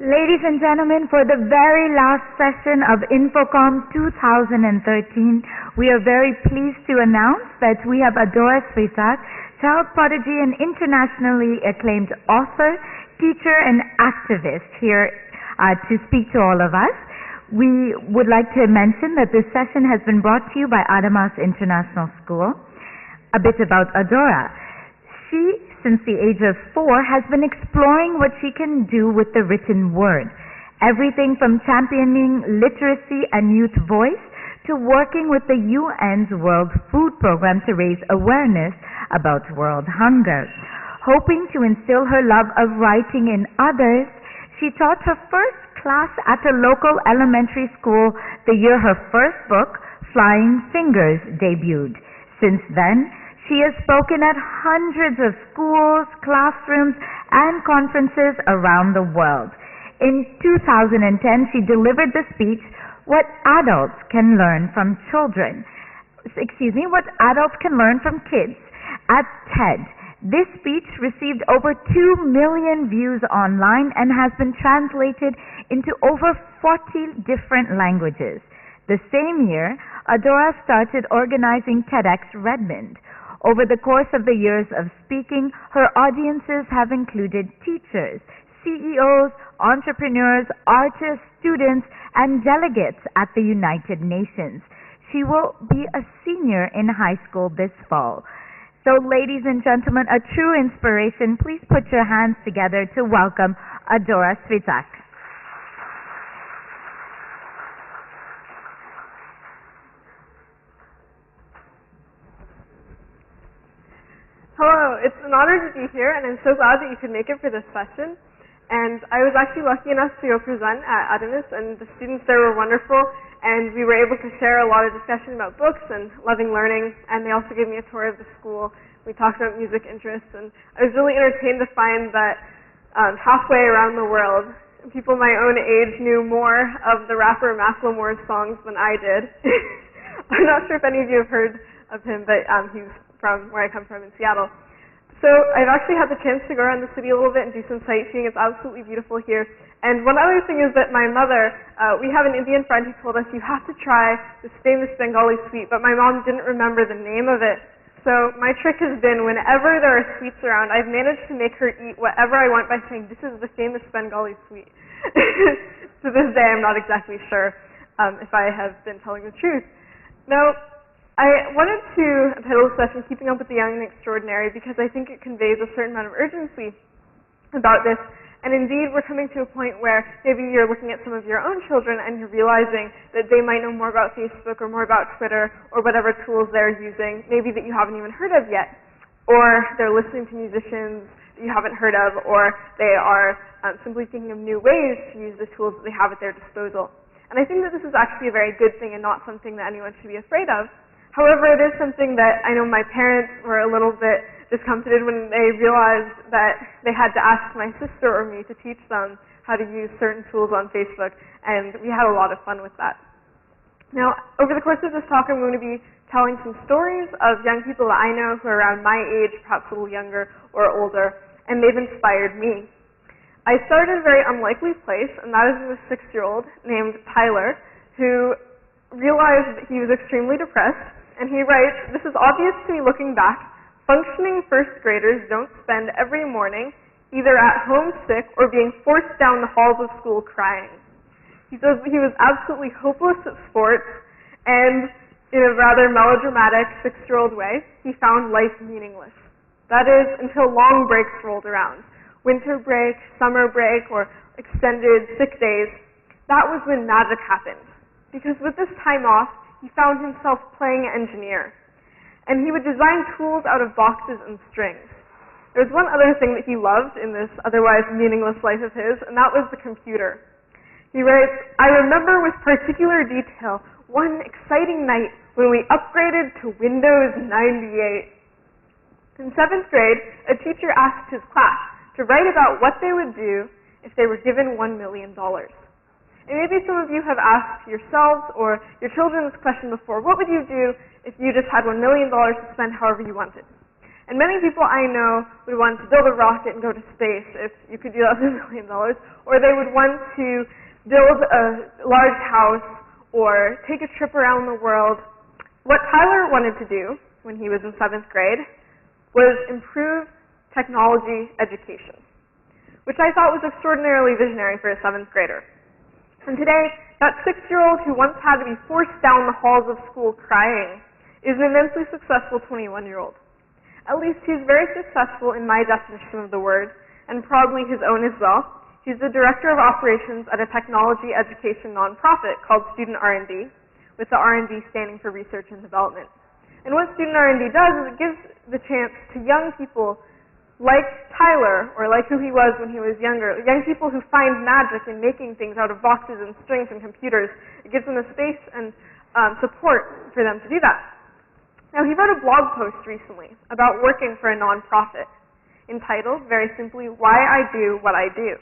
Ladies and gentlemen, for the very last session of Infocom 2013, we are very pleased to announce that we have Adora, child prodigy and internationally acclaimed author, teacher, and activist here to speak to all of us. We would like to mention that this session has been brought to you by Adamas International School. A bit about Adora. She, since the age of 4, has been exploring what she can do with the written word. Everything from championing literacy and youth voice to working with the UN's World Food Program to raise awareness about world hunger. Hoping to instill her love of writing in others, she taught her first class at a local elementary school the year her first book, Flying Fingers, debuted. Since then, she has spoken at hundreds of schools, classrooms, and conferences around the world. In 2010, she delivered the speech, What Adults Can Learn from What Adults Can Learn from Kids, at TED. This speech received over 2 million views online and has been translated into over 40 different languages. The same year, Adora started organizing TEDx Redmond. Over the course of the years of speaking, her audiences have included teachers, CEOs, entrepreneurs, artists, students, and delegates at the United Nations. She will be a senior in high school this fall. So, ladies and gentlemen, a true inspiration. Please put your hands together to welcome Adora Svitak. Hello, it's an honor to be here, and I'm so glad that you could make it for this session. And I was actually lucky enough to go present at Adamas, and the students there were wonderful, and we were able to share a lot of discussion about books and loving learning, and they also gave me a tour of the school. We talked about music interests, and I was really entertained to find that halfway around the world, people my own age knew more of the rapper Macklemore's songs than I did. I'm not sure if any of you have heard of him, but he's from where I come from in Seattle. So I've actually had the chance to go around the city a little bit and do some sightseeing. It's absolutely beautiful here. And one other thing is that my mother, we have an Indian friend who told us you have to try this famous Bengali sweet, but my mom didn't remember the name of it. So my trick has been whenever there are sweets around, I've managed to make her eat whatever I want by saying, this is the famous Bengali sweet. To this day, I'm not exactly sure if I have been telling the truth. Now, I wanted to title this session Keeping Up with the Young and Extraordinary because I think it conveys a certain amount of urgency about this. And indeed, we're coming to a point where maybe you're looking at some of your own children and you're realizing that they might know more about Facebook or more about Twitter or whatever tools they're using, maybe that you haven't even heard of yet. Or they're listening to musicians that you haven't heard of, or they are simply thinking of new ways to use the tools that they have at their disposal. And I think that this is actually a very good thing and not something that anyone should be afraid of. However, it is something that I know my parents were a little bit discomfited when they realized that they had to ask my sister or me to teach them how to use certain tools on Facebook, and we had a lot of fun with that. Now, over the course of this talk, I'm going to be telling some stories of young people that I know who are around my age, perhaps a little younger or older, and they've inspired me. I started in a very unlikely place, and that is with a 6-year-old named Tyler, who realized that he was extremely depressed. And he writes, this is obvious to me looking back. Functioning first graders don't spend every morning either at home sick or being forced down the halls of school crying. He says he was absolutely hopeless at sports, and in a rather melodramatic 6-year-old way, he found life meaningless. That is, until long breaks rolled around. Winter break, summer break, or extended sick days. That was when magic happened. Because with this time off, he found himself playing engineer. And he would design tools out of boxes and strings. There was one other thing that he loved in this otherwise meaningless life of his, and that was the computer. He writes, I remember with particular detail one exciting night when we upgraded to Windows 98. In 7th grade, a teacher asked his class to write about what they would do if they were given $1 million. And maybe some of you have asked yourselves or your children this question before. What would you do if you just had $1 million to spend however you wanted? And many people I know would want to build a rocket and go to space if you could do that with $1 million, or they would want to build a large house or take a trip around the world. What Tyler wanted to do when he was in 7th grade was improve technology education, which I thought was extraordinarily visionary for a 7th grader. And today, that 6-year-old who once had to be forced down the halls of school crying is an immensely successful 21-year-old. At least he's very successful in my definition of the word, and probably his own as well. He's the director of operations at a technology education nonprofit called Student R&D, with the R&D standing for research and development. And what Student R&D does is it gives the chance to young people like Tyler, or like who he was when he was younger, young people who find magic in making things out of boxes and strings and computers. It gives them a space and support for them to do that. Now, he wrote a blog post recently about working for a nonprofit entitled, very simply, Why I Do What I Do.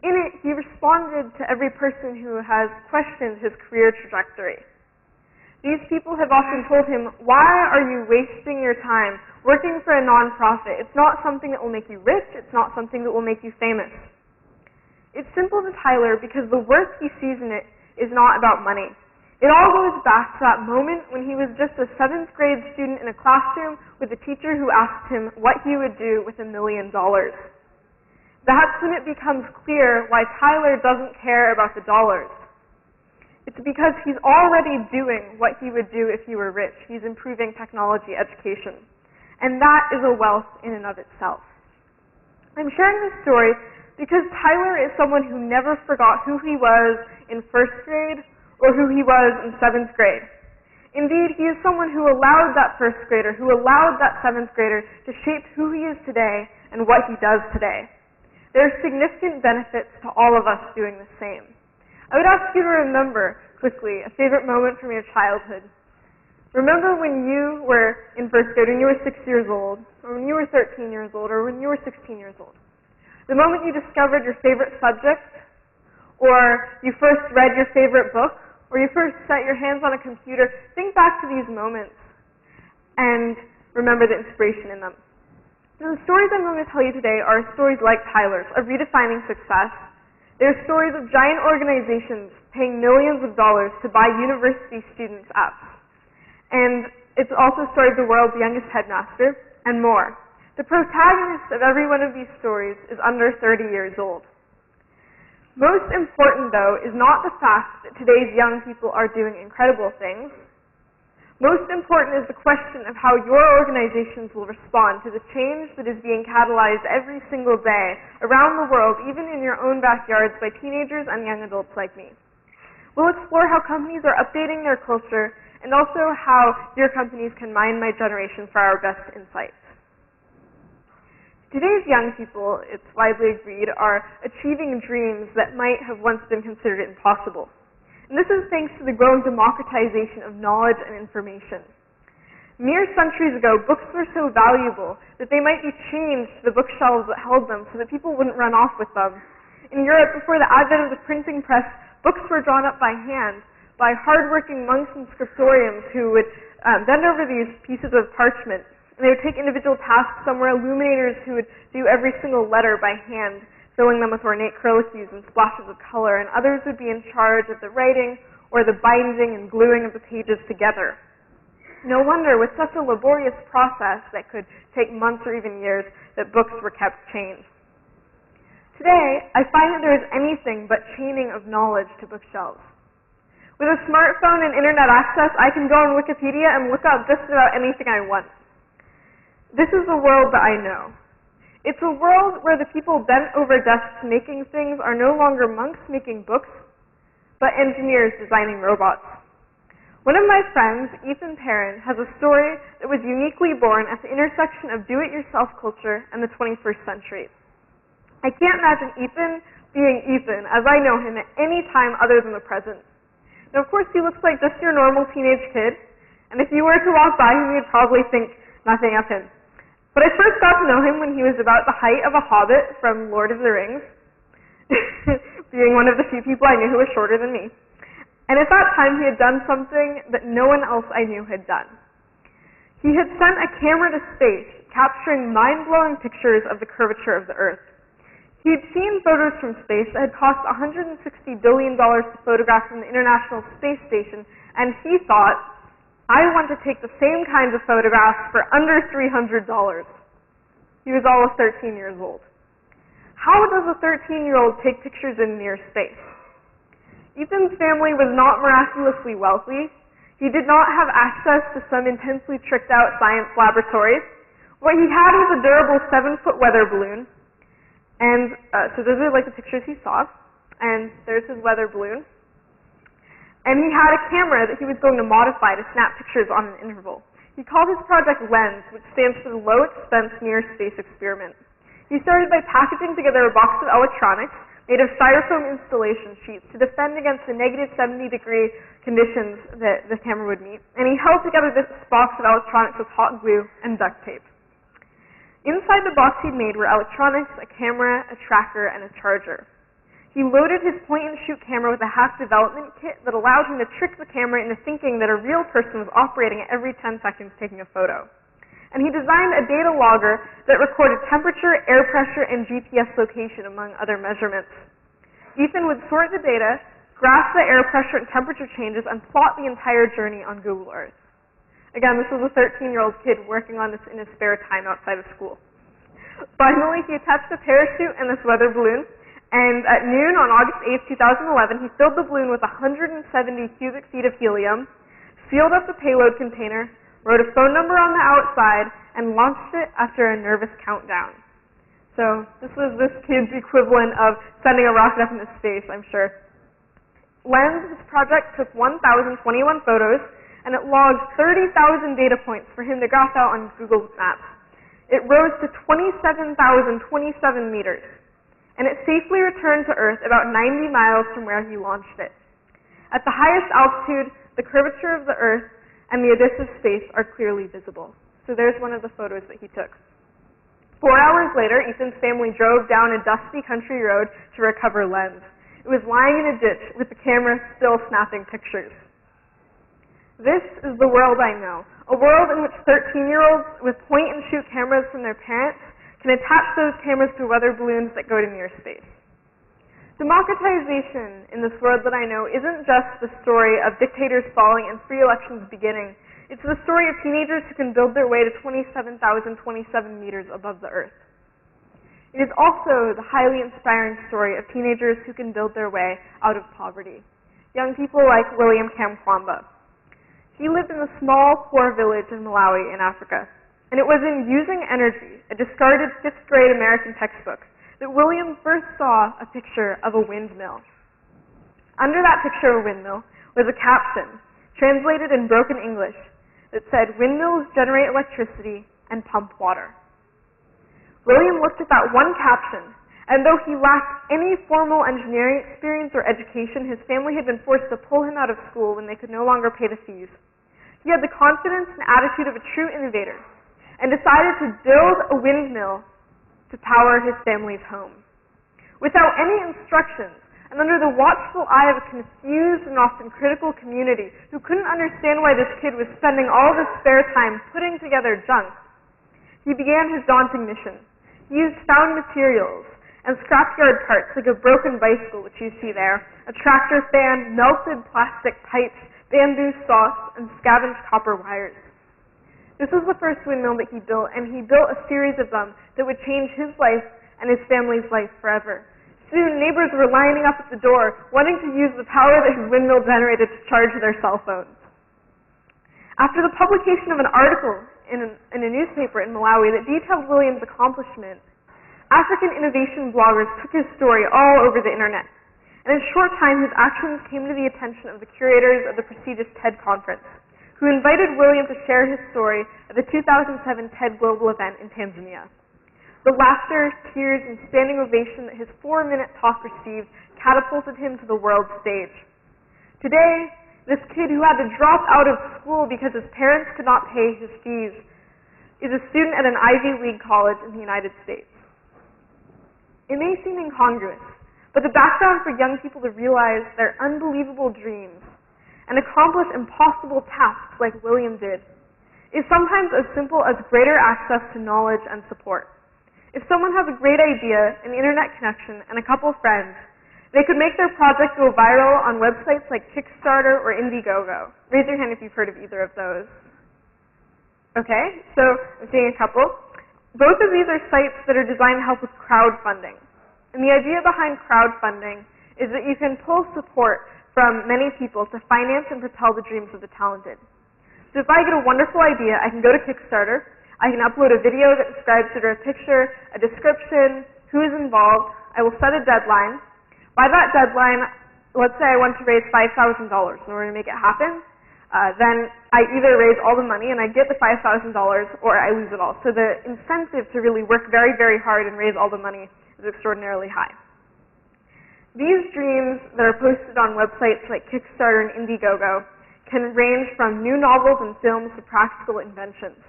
In it, he responded to every person who has questioned his career trajectory. These people have often told him, why are you wasting your time working for a nonprofit? It's not something that will make you rich. It's not something that will make you famous. It's simple to Tyler because the work he sees in it is not about money. It all goes back to that moment when he was just a 7th grade student in a classroom with a teacher who asked him what he would do with $1 million. That's when it becomes clear why Tyler doesn't care about the dollars. It's because he's already doing what he would do if he were rich. He's improving technology education. And that is a wealth in and of itself. I'm sharing this story because Tyler is someone who never forgot who he was in 1st grade or who he was in 7th grade. Indeed, he is someone who allowed that 1st grader, who allowed that 7th grader to shape who he is today and what he does today. There are significant benefits to all of us doing the same. I would ask you to remember, quickly, a favorite moment from your childhood. Remember when you were in 1st grade, when you were 6 years old, or when you were 13 years old, or when you were 16 years old. The moment you discovered your favorite subject, or you first read your favorite book, or you first set your hands on a computer. Think back to these moments and remember the inspiration in them. Now, the stories I'm going to tell you today are stories like Tyler's, of redefining success. They're stories of giant organizations paying millions of dollars to buy university students' apps. And it's also a story of the world's youngest headmaster, and more. The protagonist of every one of these stories is under 30 years old. Most important, though, is not the fact that today's young people are doing incredible things. Most important is the question of how your organizations will respond to the change that is being catalyzed every single day around the world, even in your own backyards, by teenagers and young adults like me. We'll explore how companies are updating their culture and also how your companies can mine my generation for our best insights. Today's young people, it's widely agreed, are achieving dreams that might have once been considered impossible. And this is thanks to the growing democratization of knowledge and information. Mere centuries ago, books were so valuable that they might be chained to the bookshelves that held them so that people wouldn't run off with them. In Europe, before the advent of the printing press, books were drawn up by hand by hardworking monks and scriptoriums who would bend over these pieces of parchment. And they would take individual tasks. Some were illuminators who would do every single letter by hand, filling them with ornate curlicues and splashes of color, and others would be in charge of the writing or the binding and gluing of the pages together. No wonder, with such a laborious process that could take months or even years, that books were kept chained. Today, I find that there is anything but chaining of knowledge to bookshelves. With a smartphone and internet access, I can go on Wikipedia and look up just about anything I want. This is the world that I know. It's a world where the people bent over desks making things are no longer monks making books, but engineers designing robots. One of my friends, Ethan Perrin, has a story that was uniquely born at the intersection of do-it-yourself culture and the 21st century. I can't imagine Ethan being Ethan, as I know him, at any time other than the present. Now, of course, he looks like just your normal teenage kid, and if you were to walk by him, you'd probably think nothing of him. But I first got to know him when he was about the height of a hobbit from Lord of the Rings, being one of the few people I knew who was shorter than me. And at that time, he had done something that no one else I knew had done. He had sent a camera to space, capturing mind-blowing pictures of the curvature of the Earth. He'd seen photos from space that had cost $160 billion to photograph from the International Space Station, and he thought, I want to take the same kinds of photographs for under $300. He was almost 13 years old. How does a 13-year-old take pictures in near space? Ethan's family was not miraculously wealthy. He did not have access to some intensely tricked-out science laboratories. What he had was a durable 7-foot weather balloon. And so those are like the pictures he saw. And there's his weather balloon. And he had a camera that he was going to modify to snap pictures on an interval. He called his project LENS, which stands for the Low Expense Near Space Experiment. He started by packaging together a box of electronics made of styrofoam installation sheets to defend against the negative 70-degree conditions that the camera would meet. And he held together this box of electronics with hot glue and duct tape. Inside the box he'd made were electronics, a camera, a tracker, and a charger. He loaded his point-and-shoot camera with a hack development kit that allowed him to trick the camera into thinking that a real person was operating at every 10 seconds taking a photo. And he designed a data logger that recorded temperature, air pressure, and GPS location, among other measurements. Ethan would sort the data, graph the air pressure and temperature changes, and plot the entire journey on Google Earth. Again, this was a 13-year-old kid working on this in his spare time outside of school. Finally, he attached a parachute and this weather balloon, and at noon on August 8, 2011, he filled the balloon with 170 cubic feet of helium, sealed up the payload container, wrote a phone number on the outside, and launched it after a nervous countdown. So this was this kid's equivalent of sending a rocket up into space, I'm sure. LENS, this project, took 1,021 photos, and it logged 30,000 data points for him to graph out on Google Maps. It rose to 27,027 meters, and it safely returned to Earth about 90 miles from where he launched it. At the highest altitude, the curvature of the Earth and the abyss of space are clearly visible. So there's one of the photos that he took. 4 hours later, Ethan's family drove down a dusty country road to recover LENS. It was lying in a ditch with the camera still snapping pictures. This is the world I know, a world in which 13-year-olds with point-and-shoot cameras from their parents can attach those cameras to weather balloons that go to near space. Democratization in this world that I know isn't just the story of dictators falling and free elections beginning. It's the story of teenagers who can build their way to 27,027 meters above the Earth. It is also the highly inspiring story of teenagers who can build their way out of poverty. Young people like William Kamkwamba. He lived in a small, poor village in Malawi in Africa, and it was in Using Energy, a discarded 5th-grade American textbook, that William first saw a picture of a windmill. Under that picture of a windmill was a caption, translated in broken English, that said, "Windmills generate electricity and pump water." William looked at that one caption, and though he lacked any formal engineering experience or education, his family had been forced to pull him out of school when they could no longer pay the fees. He had the confidence and attitude of a true innovator, and decided to build a windmill to power his family's home. Without any instructions, and under the watchful eye of a confused and often critical community who couldn't understand why this kid was spending all of his spare time putting together junk, he began his daunting mission. He used found materials and scrapyard parts like a broken bicycle, which you see there, a tractor fan, melted plastic pipes, bamboo stalks, and scavenged copper wires. This was the first windmill that he built, and he built a series of them that would change his life and his family's life forever. Soon, neighbors were lining up at the door, wanting to use the power that his windmill generated to charge their cell phones. After the publication of an article in a newspaper in Malawi that detailed William's accomplishment, African innovation bloggers took his story all over the internet. And in a short time, his actions came to the attention of the curators of the prestigious TED conference, who invited William to share his story at the 2007 TED Global event in Tanzania. The laughter, tears, and standing ovation that his 4-minute talk received catapulted him to the world stage. Today, this kid who had to drop out of school because his parents could not pay his fees is a student at an Ivy League college in the United States. It may seem incongruous, but the background for young people to realize their unbelievable dreams and accomplish impossible tasks like William did is sometimes as simple as greater access to knowledge and support. If someone has a great idea, an internet connection, and a couple friends, they could make their project go viral on websites like Kickstarter or Indiegogo. Raise your hand if you've heard of either of those. Okay, so I'm seeing a couple. Both of these are sites that are designed to help with crowdfunding. And the idea behind crowdfunding is that you can pull support from many people to finance and propel the dreams of the talented. So if I get a wonderful idea, I can go to Kickstarter, I can upload a video that describes it or a picture, a description, who is involved, I will set a deadline. By that deadline, let's say I want to raise $5,000 in order to make it happen, then I either raise all the money and I get the $5,000 or I lose it all. So the incentive to really work very, very hard and raise all the money is extraordinarily high. These dreams that are posted on websites like Kickstarter and Indiegogo can range from new novels and films to practical inventions.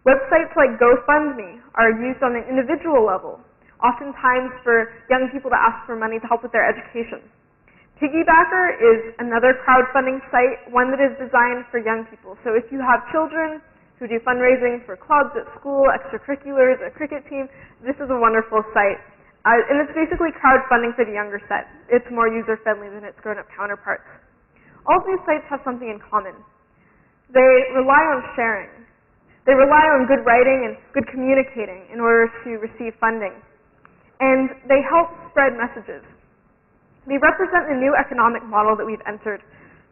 Websites like GoFundMe are used on an individual level, oftentimes for young people to ask for money to help with their education. Piggybacker is another crowdfunding site, one that is designed for young people. So if you have children who do fundraising for clubs at school, extracurriculars, a cricket team, this is a wonderful site. And it's basically crowdfunding for the younger set. It's more user-friendly than its grown-up counterparts. All of these sites have something in common. They rely on sharing. They rely on good writing and good communicating in order to receive funding. And they help spread messages. They represent the new economic model that we've entered,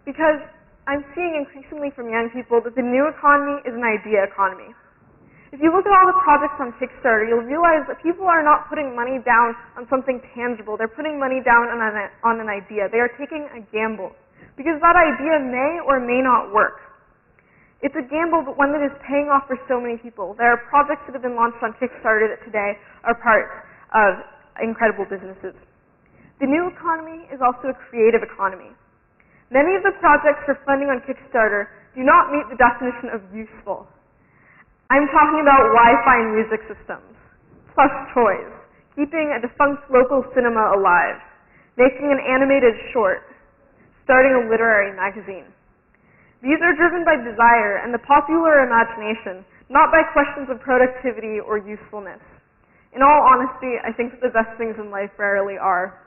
because I'm seeing increasingly from young people that the new economy is an idea economy. If you look at all the projects on Kickstarter, you'll realize that people are not putting money down on something tangible. They're putting money down on an idea. They are taking a gamble, because that idea may or may not work. It's a gamble, but one that is paying off for so many people. There are projects that have been launched on Kickstarter that today are part of incredible businesses. The new economy is also a creative economy. Many of the projects for funding on Kickstarter do not meet the definition of useful. I'm talking about Wi-Fi music systems, plush toys, keeping a defunct local cinema alive, making an animated short, starting a literary magazine. These are driven by desire and the popular imagination, not by questions of productivity or usefulness. In all honesty, I think that the best things in life rarely are.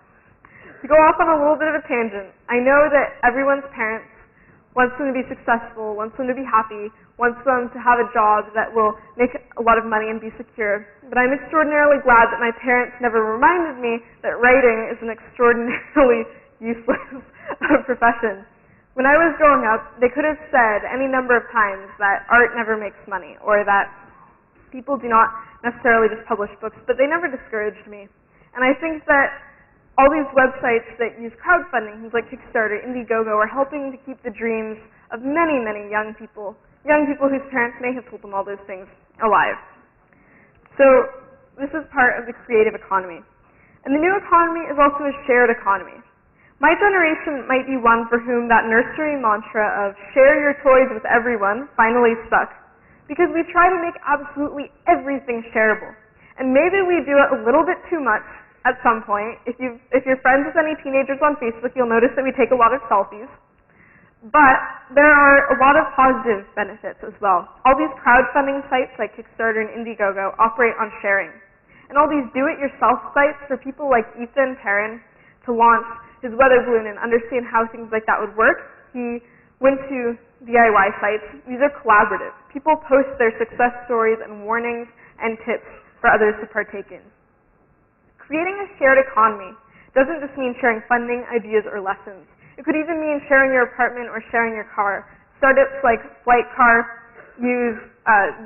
To go off on a little bit of a tangent, I know that everyone's parents wants them to be successful, wants them to be happy, wants them to have a job that will make a lot of money and be secure. But I'm extraordinarily glad that my parents never reminded me that writing is an extraordinarily useless profession. When I was growing up, they could have said any number of times that art never makes money, or that people do not necessarily just publish books, but they never discouraged me. And I think that all these websites that use crowdfunding, things like Kickstarter, Indiegogo, are helping to keep the dreams of many, many young people whose parents may have told them all those things, alive. So this is part of the creative economy. And the new economy is also a shared economy. My generation might be one for whom that nursery mantra of share your toys with everyone finally stuck, because we try to make absolutely everything shareable. And maybe we do it a little bit too much at some point. If you're friends with any teenagers on Facebook, you'll notice that we take a lot of selfies. But there are a lot of positive benefits as well. All these crowdfunding sites like Kickstarter and Indiegogo operate on sharing. And all these do-it-yourself sites for people like Ethan Perrin to launch his weather balloon and understand how things like that would work, he went to DIY sites. These are collaborative. People post their success stories and warnings and tips for others to partake in. Creating a shared economy doesn't just mean sharing funding, ideas, or lessons. It could even mean sharing your apartment or sharing your car. Startups like Flightcar use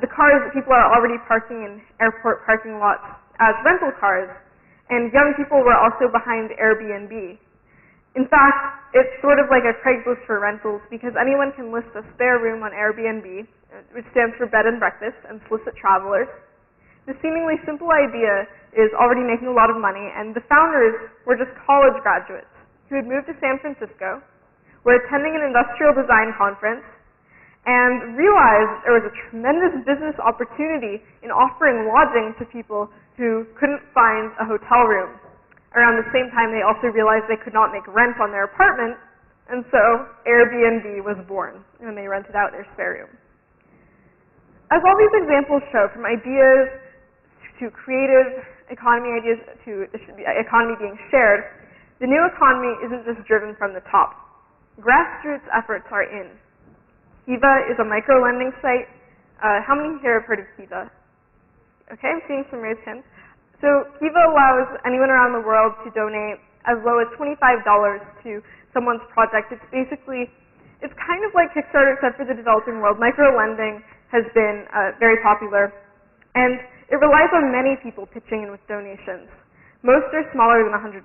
the cars that people are already parking in airport parking lots as rental cars, and young people were also behind Airbnb. In fact, it's sort of like a Craigslist for rentals, because anyone can list a spare room on Airbnb, which stands for bed and breakfast, and solicit travelers. This seemingly simple idea is already making a lot of money, and the founders were just college graduates who had moved to San Francisco, were attending an industrial design conference, and realized there was a tremendous business opportunity in offering lodging to people who couldn't find a hotel room. Around the same time, they also realized they could not make rent on their apartment, and so Airbnb was born when they rented out their spare room. As all these examples show, from ideas to creative economy ideas to economy being shared, the new economy isn't just driven from the top. Grassroots efforts are in. Kiva is a micro-lending site. How many here have heard of Kiva? Okay, I'm seeing some raised hands. So Kiva allows anyone around the world to donate as low as $25 to someone's project. It's kind of like Kickstarter except for the developing world. Micro-lending has been very popular, and it relies on many people pitching in with donations. Most are smaller than $100.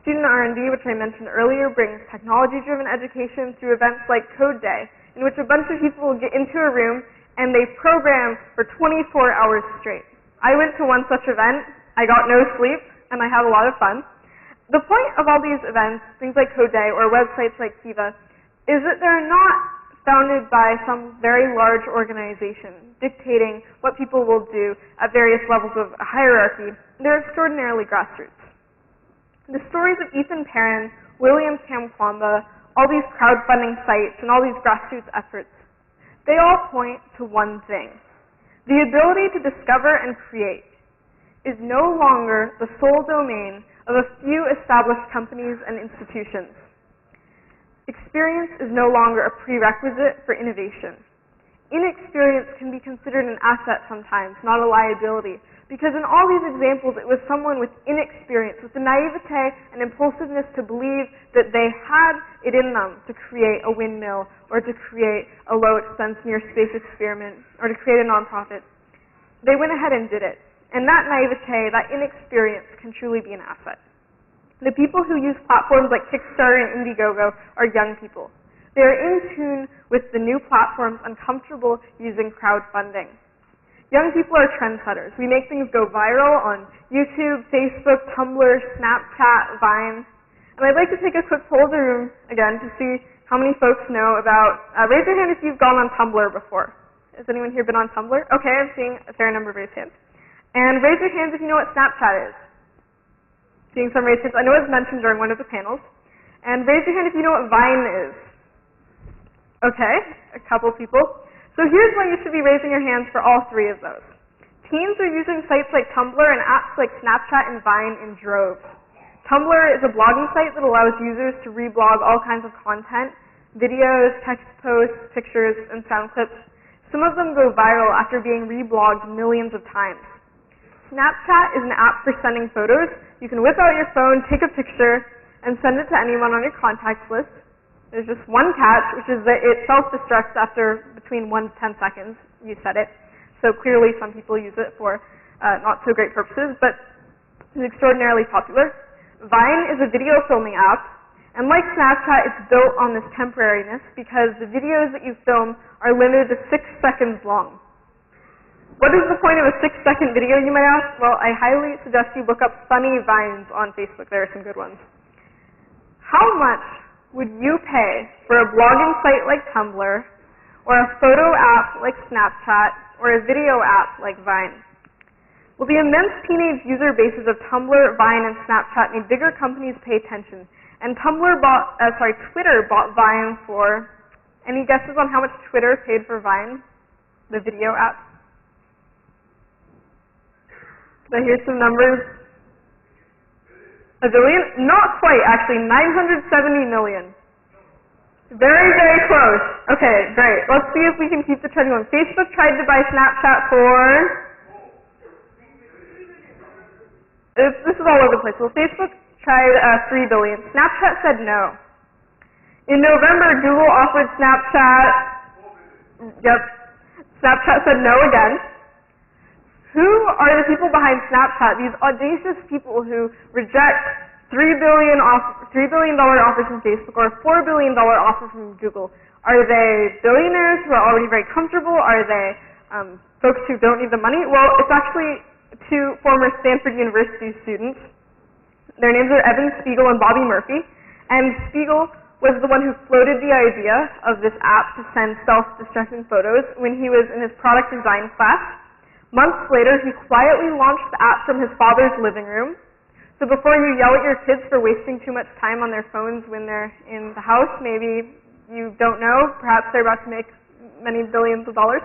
Student R&D, which I mentioned earlier, brings technology-driven education through events like Code Day, in which a bunch of people will get into a room and they program for 24 hours straight. I went to one such event, I got no sleep, and I had a lot of fun. The point of all these events, things like Code Day or websites like Kiva, is that they're not founded by some very large organization dictating what people will do at various levels of a hierarchy. They're extraordinarily grassroots. The stories of Ethan Perrin, William Kamkwamba, all these crowdfunding sites, and all these grassroots efforts, they all point to one thing. The ability to discover and create is no longer the sole domain of a few established companies and institutions. Experience is no longer a prerequisite for innovation. Inexperience can be considered an asset sometimes, not a liability, because in all these examples it was someone with inexperience, with the naivete and impulsiveness to believe that they had it in them to create a windmill or to create a low-expense near-space experiment or to create a nonprofit. They went ahead and did it. And that naivete, that inexperience can truly be an asset. The people who use platforms like Kickstarter and Indiegogo are young people. They are in tune with the new platforms and comfortable using crowdfunding. Young people are trendsetters. We make things go viral on YouTube, Facebook, Tumblr, Snapchat, Vine. And I'd like to take a quick poll of the room again to see how many folks know about, raise your hand if you've gone on Tumblr before. Has anyone here been on Tumblr? Okay, I'm seeing a fair number of raised hands. And raise your hands if you know what Snapchat is. Seeing some raised hands. I know it was mentioned during one of the panels. And raise your hand if you know what Vine is. Okay, a couple people. So here's why you should be raising your hands for all three of those. Teens are using sites like Tumblr and apps like Snapchat and Vine in droves. Tumblr is a blogging site that allows users to reblog all kinds of content, videos, text posts, pictures, and sound clips. Some of them go viral after being reblogged millions of times. Snapchat is an app for sending photos. You can whip out your phone, take a picture, and send it to anyone on your contacts list. There's just one catch, which is that it self-destructs after between 1 to 10 seconds you set it. So clearly some people use it for not so great purposes, but it's extraordinarily popular. Vine is a video filming app, and like Snapchat, it's built on this temporariness because the videos that you film are limited to 6 seconds long. What is the point of a 6-second video, you might ask? Well, I highly suggest you look up funny Vines on Facebook. There are some good ones. How much would you pay for a blogging site like Tumblr, or a photo app like Snapchat, or a video app like Vine? Well, the immense teenage user bases of Tumblr, Vine, and Snapchat made bigger companies pay attention. And Twitter bought Vine for, any guesses on how much Twitter paid for Vine, the video app? So here's some numbers. $1 billion? Not quite, actually. 970 million. Very, very close. Okay, great. Let's see if we can keep the trend going. Facebook tried to buy Snapchat for... This is all over the place. Well, Facebook tried $3 billion. Snapchat said no. In November, Google offered Snapchat... Yep. Snapchat said no again. Who are the people behind Snapchat? These audacious people who reject $3 billion offer from Facebook or a $4 billion offer from Google. Are they billionaires who are already very comfortable? Are they folks who don't need the money? Well, it's actually two former Stanford University students. Their names are Evan Spiegel and Bobby Murphy. And Spiegel was the one who floated the idea of this app to send self-destructing photos when he was in his product design class. Months later, he quietly launched the app from his father's living room. So before you yell at your kids for wasting too much time on their phones when they're in the house, maybe you don't know, perhaps they're about to make many billions of dollars.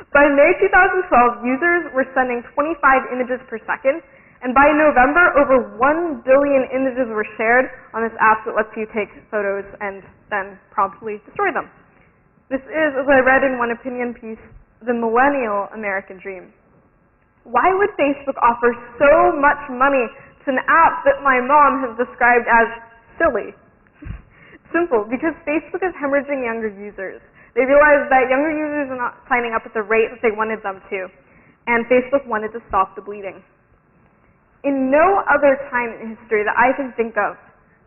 By May 2012, users were sending 25 images per second, and by November, over 1 billion images were shared on this app that lets you take photos and then promptly destroy them. This is, as I read in one opinion piece, the millennial American dream. Why would Facebook offer so much money to an app that my mom has described as silly? Simple, because Facebook is hemorrhaging younger users. They realized that younger users are not signing up at the rate that they wanted them to, and Facebook wanted to stop the bleeding. In no other time in history that I can think of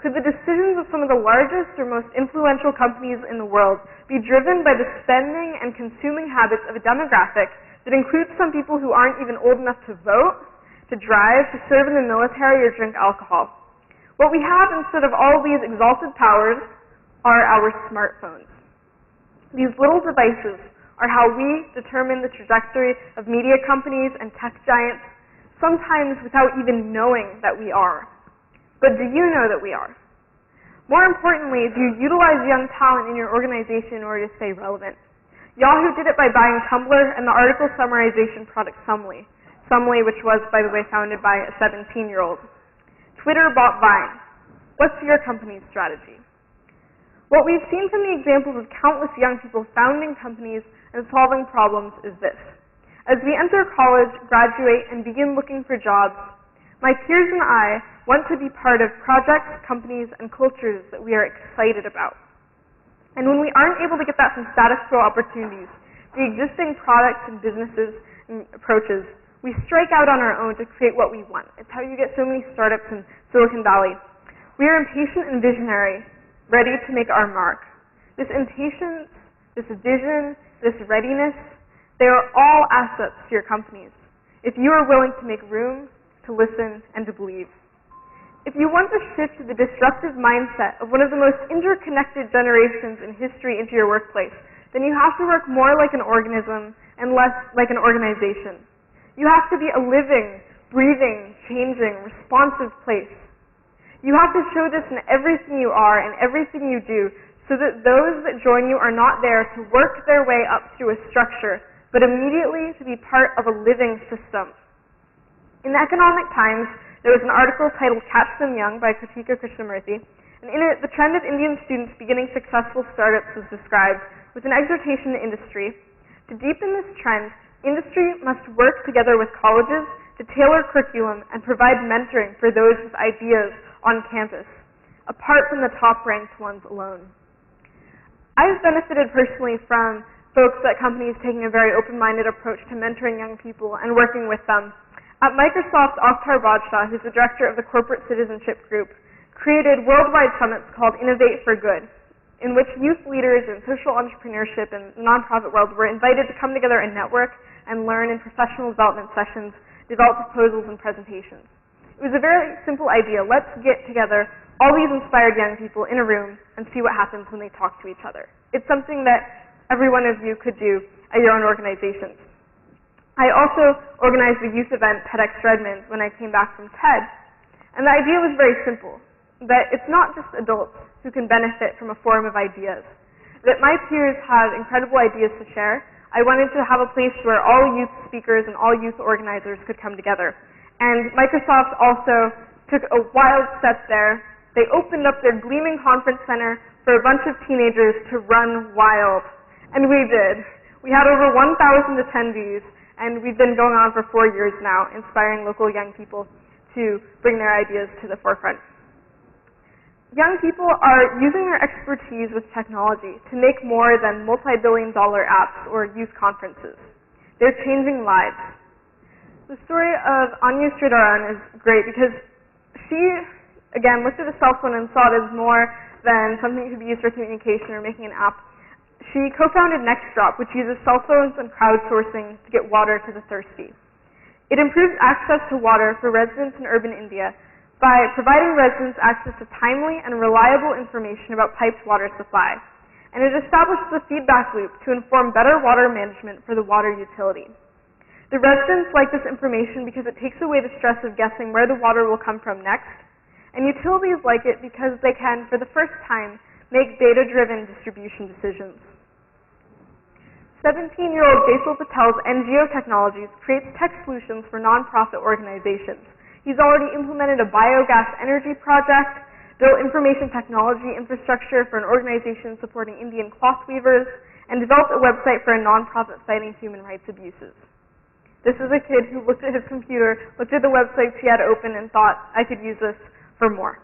could the decisions of some of the largest or most influential companies in the world be driven by the spending and consuming habits of a demographic that includes some people who aren't even old enough to vote, to drive, to serve in the military, or drink alcohol. What we have instead of all these exalted powers are our smartphones. These little devices are how we determine the trajectory of media companies and tech giants, sometimes without even knowing that we are. But do you know that we are? More importantly, do you utilize young talent in your organization in order to stay relevant? Yahoo did it by buying Tumblr and the article summarization product Sumly, which was, by the way, founded by a 17-year-old. Twitter bought Vine. What's your company's strategy? What we've seen from the examples of countless young people founding companies and solving problems is this. As we enter college, graduate, and begin looking for jobs, my peers and I want to be part of projects, companies, and cultures that we are excited about. And when we aren't able to get that from status quo opportunities, the existing products and businesses and approaches, we strike out on our own to create what we want. It's how you get so many startups in Silicon Valley. We are impatient and visionary, ready to make our mark. This impatience, this vision, this readiness, they are all assets to your companies, if you are willing to make room, to listen, and to believe. If you want to shift the disruptive mindset of one of the most interconnected generations in history into your workplace, then you have to work more like an organism and less like an organization. You have to be a living, breathing, changing, responsive place. You have to show this in everything you are and everything you do, so that those that join you are not there to work their way up through a structure, but immediately to be part of a living system. In the Economic Times, there was an article titled Catch Them Young by Kritika Krishnamurthy, and in it, the trend of Indian students beginning successful startups was described with an exhortation to industry. To deepen this trend, industry must work together with colleges to tailor curriculum and provide mentoring for those with ideas on campus, apart from the top-ranked ones alone. I've benefited personally from folks at companies taking a very open-minded approach to mentoring young people and working with them. At Microsoft, Akhtar Badshah, who's the director of the Corporate Citizenship Group, created worldwide summits called Innovate for Good, in which youth leaders in social entrepreneurship and the nonprofit world were invited to come together and network and learn in professional development sessions, develop proposals and presentations. It was a very simple idea. Let's get together all these inspired young people in a room and see what happens when they talk to each other. It's something that every one of you could do at your own organizations. I also organized a youth event, TEDx Redmond, when I came back from TED. And the idea was very simple, that it's not just adults who can benefit from a forum of ideas, that my peers have incredible ideas to share. I wanted to have a place where all youth speakers and all youth organizers could come together. And Microsoft also took a wild step there. They opened up their gleaming conference center for a bunch of teenagers to run wild. And we did. We had over 1,000 attendees, and we've been going on for 4 years now, inspiring local young people to bring their ideas to the forefront. Young people are using their expertise with technology to make more than multi-billion-dollar apps or youth conferences. They're changing lives. The story of Anya Sridharan is great because she, again, looked at a cell phone and saw it as more than something that could be used for communication or making an app. She co-founded NextDrop, which uses cell phones and crowdsourcing to get water to the thirsty. It improves access to water for residents in urban India by providing residents access to timely and reliable information about piped water supply. And it establishes a feedback loop to inform better water management for the water utility. The residents like this information because it takes away the stress of guessing where the water will come from next, and utilities like it because they can, for the first time, make data-driven distribution decisions. 17-year-old Jaisal Patel's NGO Technologies creates tech solutions for nonprofit organizations. He's already implemented a biogas energy project, built information technology infrastructure for an organization supporting Indian cloth weavers, and developed a website for a nonprofit fighting human rights abuses. This is a kid who looked at his computer, looked at the websites he had open, and thought, I could use this for more.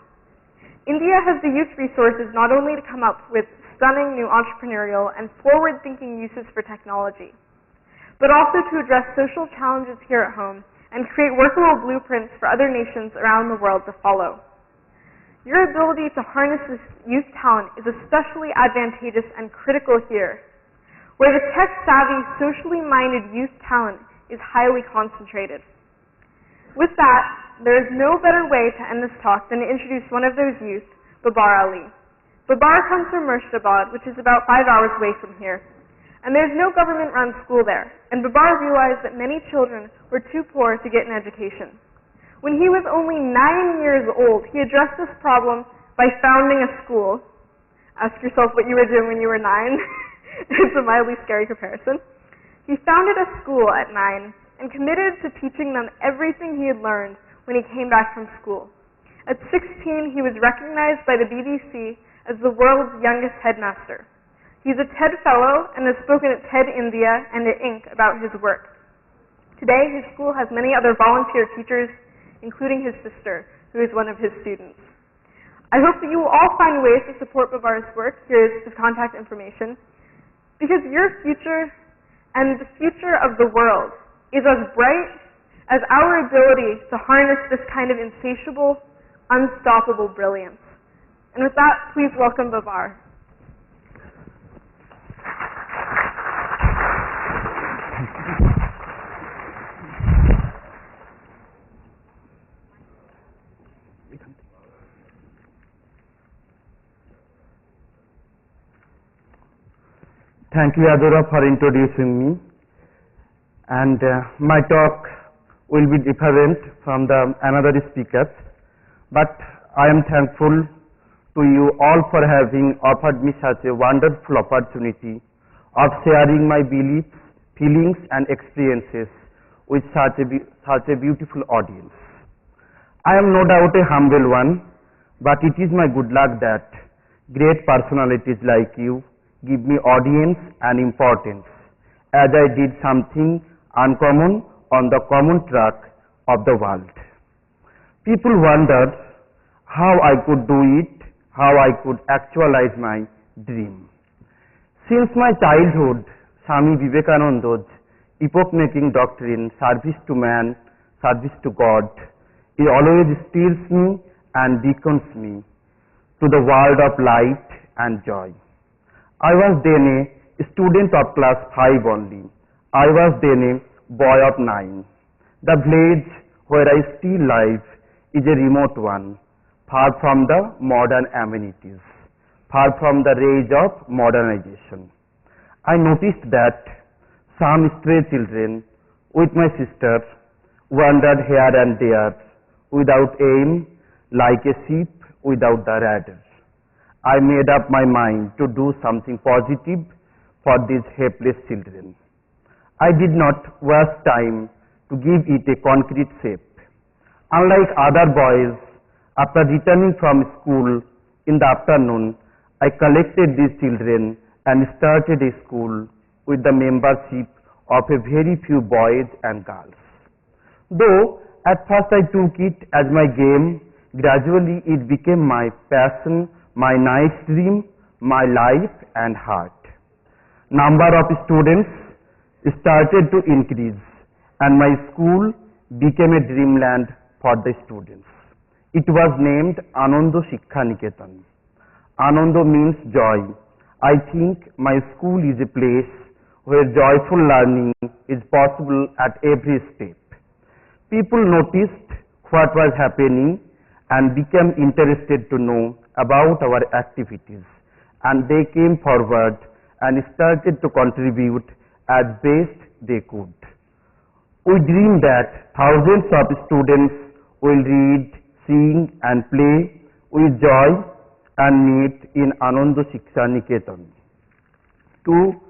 India has the youth resources not only to come up with stunning new entrepreneurial and forward-thinking uses for technology, but also to address social challenges here at home and create workable blueprints for other nations around the world to follow. Your ability to harness this youth talent is especially advantageous and critical here, where the tech-savvy, socially minded youth talent is highly concentrated. With that, there is no better way to end this talk than to introduce one of those youth, Babar Ali. Babar comes from Murshidabad, which is about 5 hours away from here. And there's no government-run school there, and Babar realized that many children were too poor to get an education. When he was only 9 years old, he addressed this problem by founding a school. Ask yourself what you were doing when you were 9. It's a mildly scary comparison. He founded a school at 9 and committed to teaching them everything he had learned when he came back from school. At 16, he was recognized by the BBC as the world's youngest headmaster. He's a TED Fellow and has spoken at TED India and at Inc. about his work. Today, his school has many other volunteer teachers, including his sister, who is one of his students. I hope that you will all find ways to support Babar's work. Here's his contact information. Because your future and the future of the world is as bright as our ability to harness this kind of insatiable, unstoppable brilliance. And with that, please welcome Babar. Thank you, Adora, for introducing me. And my talk will be different from the another speakers, but I am thankful to you all for having offered me such a wonderful opportunity of sharing my beliefs, feelings, and experiences with such a beautiful audience. I am no doubt a humble one, but it is my good luck that great personalities like you give me audience and importance, as I did something uncommon on the common track of the world. People wondered how I could do it, how I could actualize my dream. Since my childhood, Swami Vivekananda's epoch-making doctrine, service to man, service to God, it always steers me and beckons me to the world of light and joy. I was then a student of class 5 only. I was then a boy of 9. The village where I still live is a remote one, far from the modern amenities, far from the rage of modernization. I noticed that some stray children with my sister wandered here and there without aim, like a sheep without the rudder. I made up my mind to do something positive for these helpless children. I did not waste time to give it a concrete shape. Unlike other boys, after returning from school in the afternoon, I collected these children and started a school with the membership of a very few boys and girls. Though at first I took it as my game, gradually it became my passion, my nice dream, my life and heart. Number of students started to increase and my school became a dreamland for the students. It was named Anando Shiksha Niketan. Anando means joy. I think my school is a place where joyful learning is possible at every step. People noticed what was happening and became interested to know about our activities, and they came forward and started to contribute as best they could. We dream that thousands of students will read, sing and play with joy and meet in Ananda Shiksha Niketan. To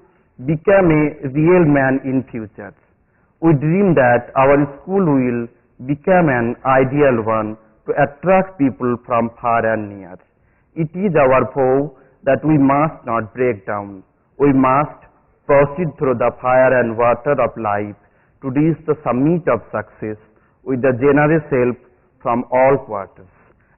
become a real man in future. We dream that our school will become an ideal one to attract people from far and near. It is our vow that we must not break down. We must proceed through the fire and water of life to reach the summit of success with the generous help from all quarters.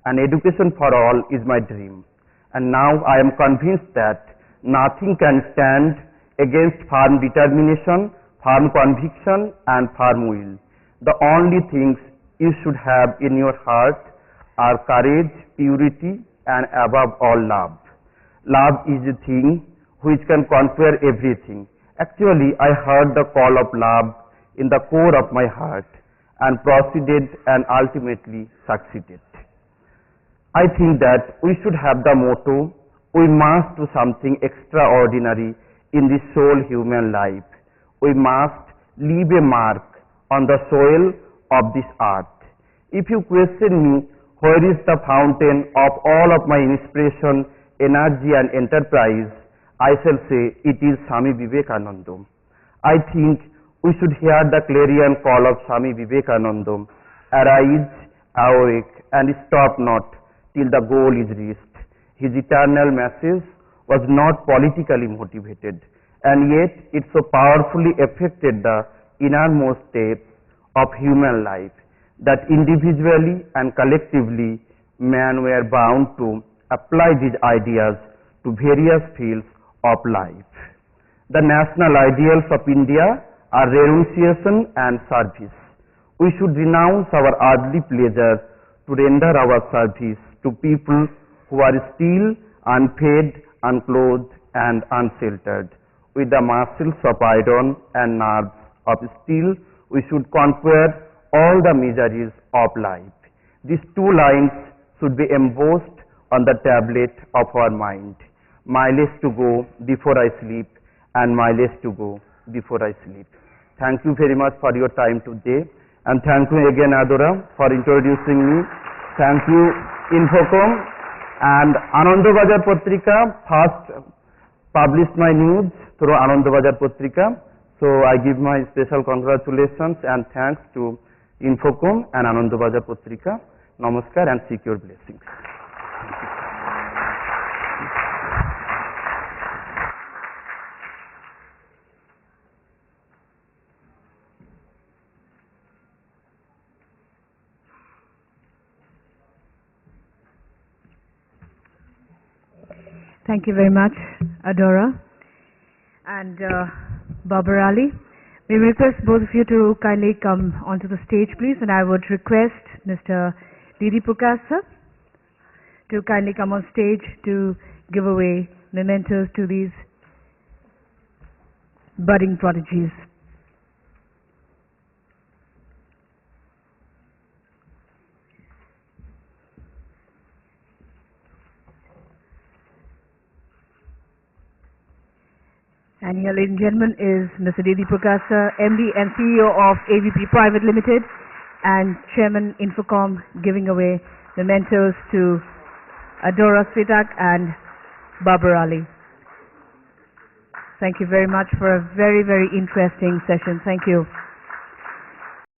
And education for all is my dream. And now I am convinced that nothing can stand against firm determination, firm conviction and firm will. The only things you should have in your heart are courage, purity and above all love. Love is a thing which can conquer everything. Actually, I heard the call of love in the core of my heart and proceeded and ultimately succeeded. I think that we should have the motto, we must do something extraordinary in this sole human life. We must leave a mark on the soil of this earth. If you question me, where is the fountain of all of my inspiration, energy and enterprise, I shall say it is Swami Vivekananda. I think we should hear the clarion call of Swami Vivekananda, arise, awake and stop not till the goal is reached. His eternal message was not politically motivated, and yet it so powerfully affected the innermost depths of human life that individually and collectively men were bound to apply these ideas to various fields of life. The national ideals of India are renunciation and service. We should renounce our earthly pleasures to render our service to people who are still unfed, unclothed and unsheltered. With the muscles of iron and nerves of steel, we should conquer all the miseries of life. These two lines should be embossed on the tablet of our mind. Mileage to go before I sleep and mileage to go before I sleep. Thank you very much for your time today, and thank you again Adora for introducing me. Thank you Infocom, and Anandabajar Patrika first published my news through Anandabajar Patrika. So I give my special congratulations and thanks to Infocom and Anandabajar Patrika. Namaskar and seek your blessings. Thank you very much, Adora and Babar Ali. We request both of you to kindly come onto the stage, please, and I would request Mr. Didi Pukasa to kindly come on stage to give away mementos to these budding prodigies. And here, ladies and gentlemen, is Mr. Didi Pukasa, MD and CEO of AVP Private Limited and Chairman Infocom, giving away mementos to Adora Sritak and Babar Ali. Thank you very much for a very, very interesting session. Thank you.